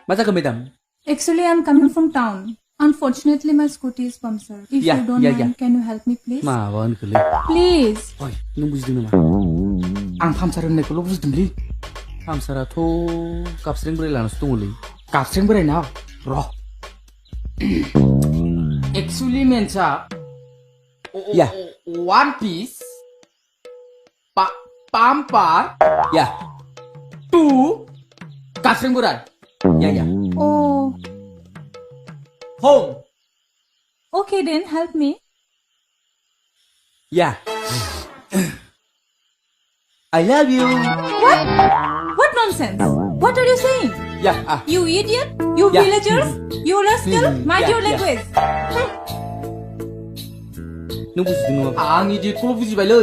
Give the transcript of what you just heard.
मा जाखो madam? Actually, I'm coming from town. Unfortunately, my scooty is punctured. If Yeah, you don't yeah, mind, yeah. can you help me, please? माबा होनखोलै Please. ओइ नों बुजिदों नामा आं पामसार होननायखौल' बुजिदोंलै पामसाराथ' गाबस्रें बोराय लानासो दङलै गाबस्रें बोरायनाव र' एक्चुअली मेन्सआ Yeah. one piece bumper Yeah. two गाबस्रें बोराय Yeah. Oh, home okay then, help me. Yeah. I love you. What? What nonsense? What are you saying? Yeah. You idiot? You Yeah. villagers? You rascal? Mind Yeah, your yeah. language. नों बुजिदों नामा आं इदिखौल' बुजिबायलै